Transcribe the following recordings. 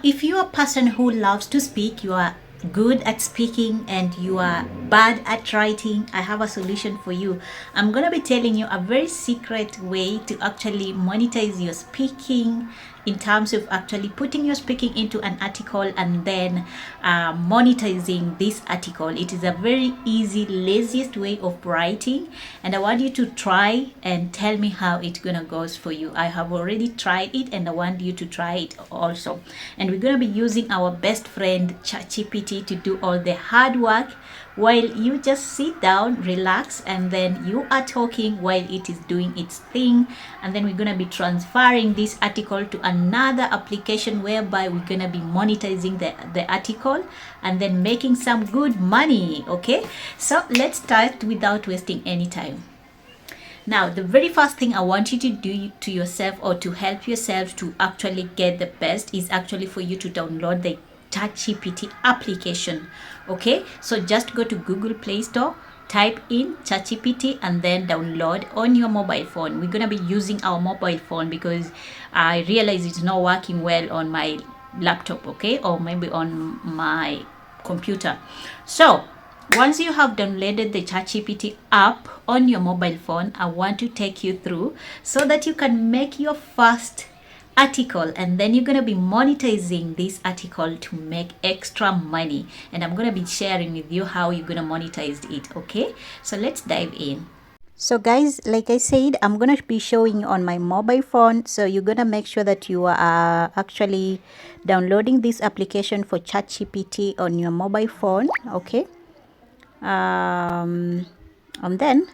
if you are a person who loves to speak, you are good at speaking and you are bad at writing, I have a solution for you. I'm going to be telling you a very secret way to actually monetize your speaking, in terms of actually putting your speaking into an article and then monetizing this article. It is a very easy, laziest way of writing, and I want you to try and tell me how it gonna goes for you. I have already tried it and I want you to try it also. And we're gonna be using our best friend ChatGPT to do all the hard work, while you just sit down, relax, and then you are talking while it is doing its thing. And then we're going to be transferring this article to another application whereby we're going to be monetizing the article and then making some good money. Okay, so let's start without wasting any time. Now, the very first thing I want you to do to yourself, or to help yourself to actually get the best, is actually for you to download the ChatGPT application. Okay, so just go to Google Play Store, type in ChatGPT, and then download on your mobile phone. We're gonna be using our mobile phone because I realize it's not working well on my laptop, okay, or maybe on my computer. So once you have downloaded the ChatGPT app on your mobile phone, I want to take you through so that you can make your first article, and then you're going to be monetizing this article to make extra money. And I'm going to be sharing with you how you're going to monetize it. Okay, so let's dive in. So guys, like I said, I'm going to be showing you on my mobile phone. So you're going to make sure that you are actually downloading this application for ChatGPT on your mobile phone. Okay. And then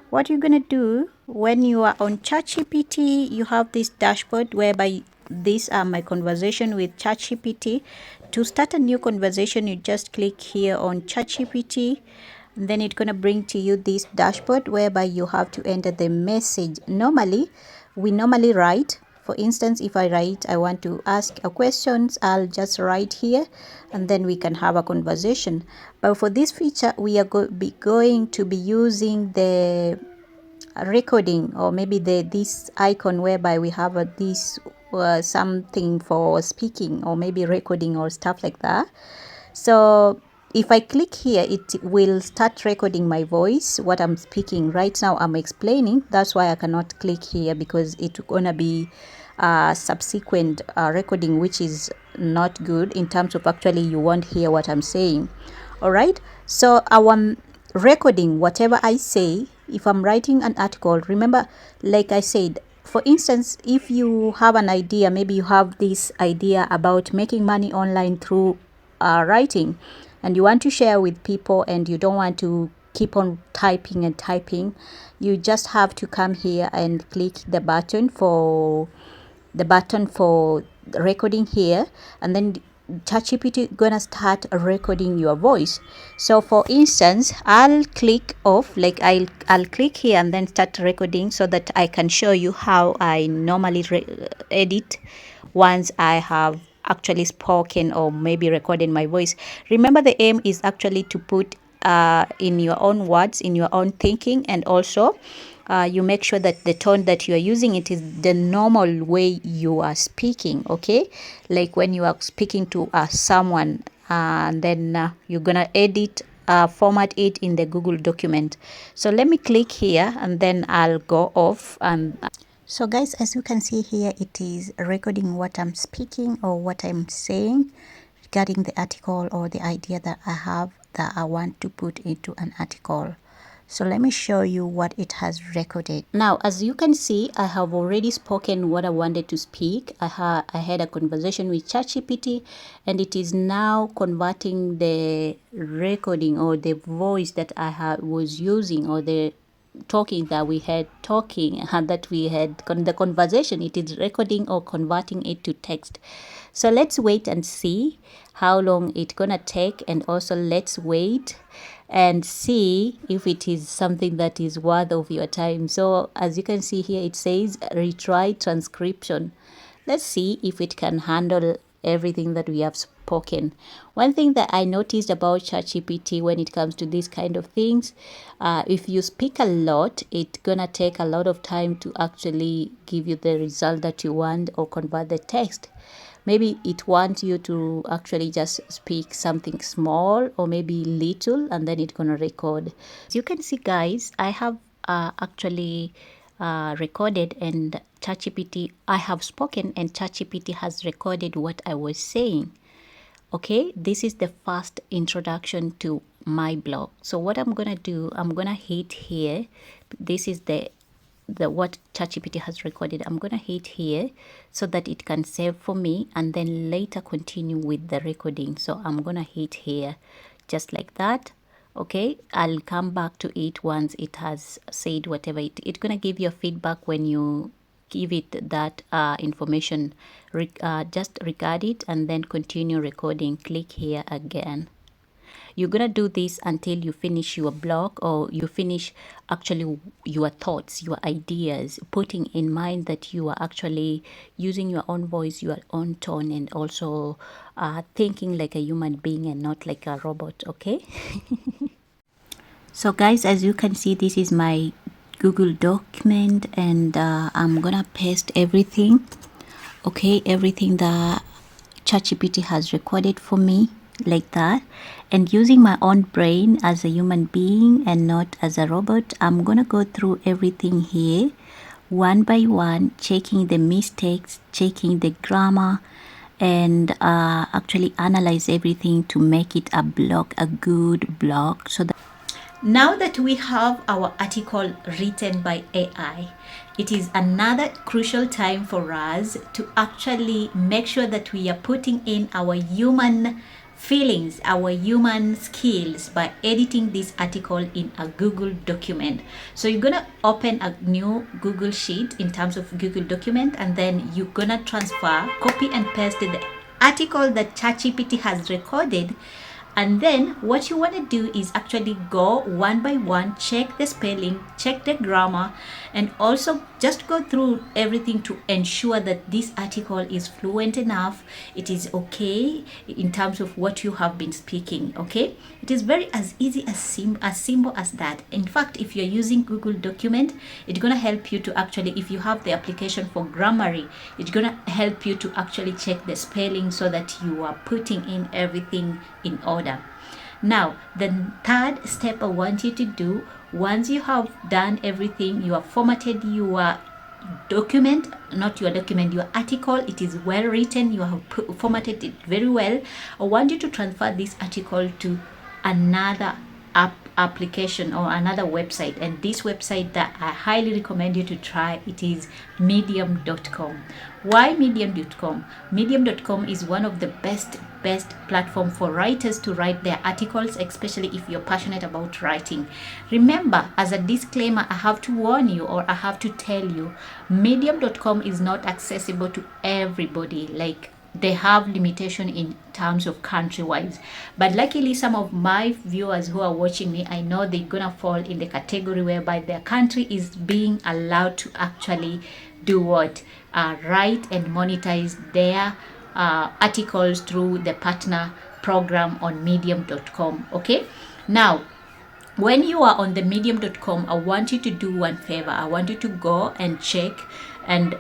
what you're gonna do when you are on ChatGPT, you have this dashboard whereby these are my conversation with ChatGPT. To start a new conversation, you just click here on ChatGPT, and then it's gonna bring to you this dashboard whereby you have to enter the message. We normally write. For instance, if I write, I want to ask a questions, I'll just write here and then we can have a conversation. But for this feature, we are going to be using the recording, or maybe this icon whereby we have this something for speaking or maybe recording or stuff like that. So if I click here, it will start recording my voice, what I'm speaking. Right now I'm explaining, that's why I cannot click here, because it's gonna be subsequent recording, which is not good in terms of actually you won't hear what I'm saying. All right, so our recording, whatever I say, if I'm writing an article, remember, like I said, for instance, if you have an idea, maybe you have this idea about making money online through writing, and you want to share with people and you don't want to keep on typing and typing, you just have to come here and click the button for recording here, and then ChatGPT gonna start recording your voice. So for instance, I'll click off, like I'll click here and then start recording so that I can show you how I normally edit once I have actually spoken or maybe recorded my voice. Remember, the aim is actually to put in your own words, in your own thinking, and also you make sure that the tone that you are using, it is the normal way you are speaking. Okay, like when you are speaking to someone, and then you're gonna edit, format it in the Google document. So let me click here and then I'll go off. And so guys, as you can see here, it is recording what I'm speaking or what I'm saying regarding the article or the idea that I have that I want to put into an article. So let me show you what it has recorded. Now, as you can see, I have already spoken what I wanted to speak. I had a conversation with ChatGPT, and it is now converting the recording or the voice that I was using, or the talking that we had talking and that we had the conversation. It is recording or converting it to text. So let's wait and see how long it's gonna take, and also let's wait and see if it is something that is worth of your time. So as you can see here, it says retry transcription. Let's see if it can handle everything that we have spoken. One thing that I noticed about ChatGPT when it comes to these kind of things, if you speak a lot, it's gonna take a lot of time to actually give you the result that you want or convert the text. maybe it wants you to actually just speak something small or maybe little, and then it's gonna record. As you can see, guys, I have actually recorded, and ChatGPT, I have spoken and ChatGPT has recorded what I was saying. Okay, this is the first introduction to my blog. So what I'm gonna do, I'm gonna hit here. This is the what ChatGPT has recorded. I'm gonna hit here so that it can save for me and then later continue with the recording. So I'm gonna hit here just like that. Okay, I'll come back to it once it has said whatever it's gonna give you feedback when you give it that information. Just record it and then continue recording. Click here again. You're gonna do this until you finish your blog, or you finish actually your thoughts, your ideas, putting in mind that you are actually using your own voice, your own tone, and also thinking like a human being and not like a robot. Okay. So guys, as you can see, this is my Google document, and I'm gonna paste everything. Okay, everything that ChatGPT has recorded for me, like that. And using my own brain as a human being and not as a robot, I'm gonna go through everything here one by one, checking the mistakes, checking the grammar, and actually analyze everything to make it a blog, a good blog. So that now that we have our article written by AI, it is another crucial time for us to actually make sure that we are putting in our human feelings, our human skills by editing this article in a Google document. So you're gonna open a new Google sheet in terms of Google document, and then you're gonna transfer, copy and paste the article that ChatGPT has recorded. And then what you want to do is actually go one by one, check the spelling, check the grammar, and also just go through everything to ensure that this article is fluent enough. It is okay in terms of what you have been speaking. Okay, it is very as easy as simple as that. In fact, if you're using Google document, it's gonna help you to actually, if you have the application for Grammarly, it's gonna help you to actually check the spelling so that you are putting in everything in order. Now, the third step I want you to do, once you have done everything, you have formatted your document, not your document, your article, it is well written, you have formatted it very well. I want you to transfer this article to another application or another website, and this website that I highly recommend you to try, it is medium.com. Why medium.com? Medium.com is one of the best platform for writers to write their articles, especially if you're passionate about writing. Remember, as a disclaimer, I have to warn you, or I have to tell you, medium.com is not accessible to everybody. Like, they have limitation in terms of country wise, but luckily some of my viewers who are watching me, I know they're gonna fall in the category whereby their country is being allowed to actually do what, write and monetize their articles through the partner program on medium.com. Okay, now when you are on the medium.com, I want you to do one favor. I want you to go and check and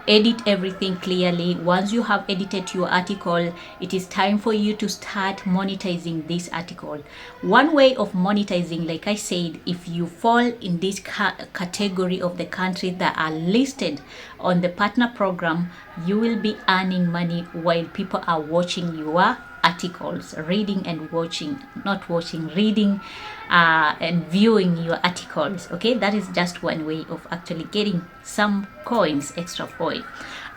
edit everything clearly. Once you have edited your article, it is time for you to start monetizing this article. One way of monetizing, like I said, if you fall in this category of the country that are listed on the partner program, you will be earning money while people are watching your articles, reading and watching, not watching, reading and viewing your articles. Okay, that is just one way of actually getting some coins extra for it.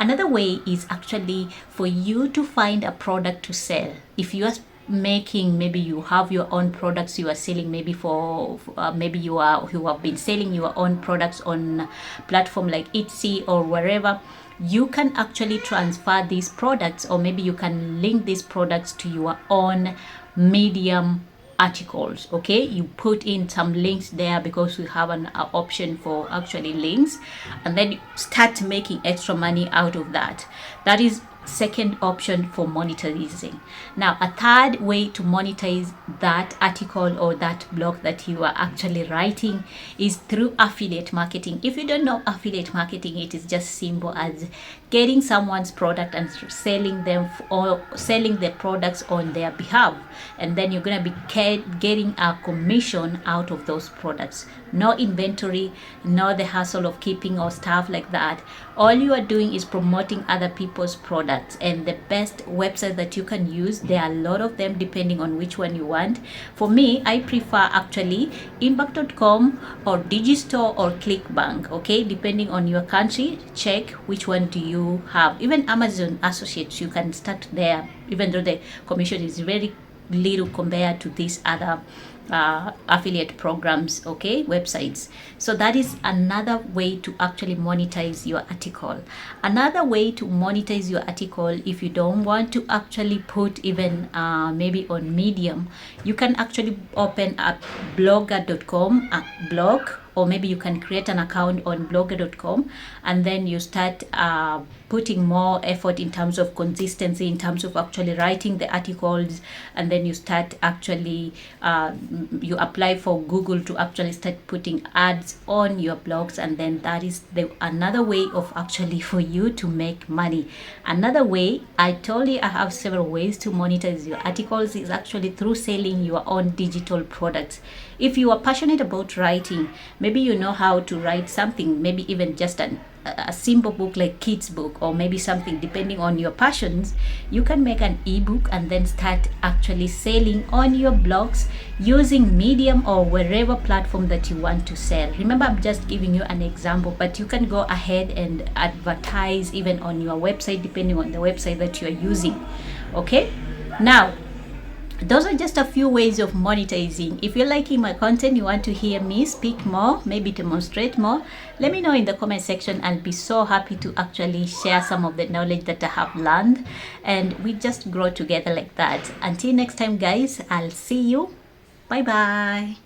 Another way is actually for you to find a product to sell. If you are making, maybe you have your own products you are selling, maybe for maybe you have been selling your own products on platform like Etsy or wherever, you can actually transfer these products, or maybe you can link these products to your own Medium articles. Okay, you put in some links there because we have an option for actually links, and then you start making extra money out of that. That is second option for monetizing. Now, a third way to monetize that article or that blog that you are actually writing is through affiliate marketing. If you don't know affiliate marketing, it is just simple as getting someone's product and selling them or selling the products on their behalf, and then you're going to be getting a commission out of those products. No inventory, no the hassle of keeping or stuff like that. All you are doing is promoting other people's products, and the best website that you can use, there are a lot of them depending on which one you want. For me, I prefer actually impact.com or Digistore or Clickbank. Okay, depending on your country, check which one do you have. Even Amazon Associates, you can start there, even though the commission is very little compared to these other affiliate programs, okay, websites. So that is another way to actually monetize your article. Another way to monetize your article, if you don't want to actually put even maybe on Medium, you can actually open a blogger.com blog, or maybe you can create an account on blogger.com, and then you start putting more effort in terms of consistency, in terms of actually writing the articles, and then you start actually you apply for Google to actually start putting ads on your blogs, and then that is another way of actually for you to make money. Another way, I told you I have several ways to monetize your articles, is actually through selling your own digital products. If you are passionate about writing, maybe you know how to write something, maybe even just a simple book like kids book, or maybe something depending on your passions, you can make an ebook and then start actually selling on your blogs using Medium or wherever platform that you want to sell. Remember, I'm just giving you an example, but you can go ahead and advertise even on your website depending on the website that you are using. Okay, now those are just a few ways of monetizing. If you're liking my content, you want to hear me speak more, maybe demonstrate more, let me know in the comment section. I'll be so happy to actually share some of the knowledge that I have learned, and we just grow together like that. Until next time, guys, I'll see you. Bye bye.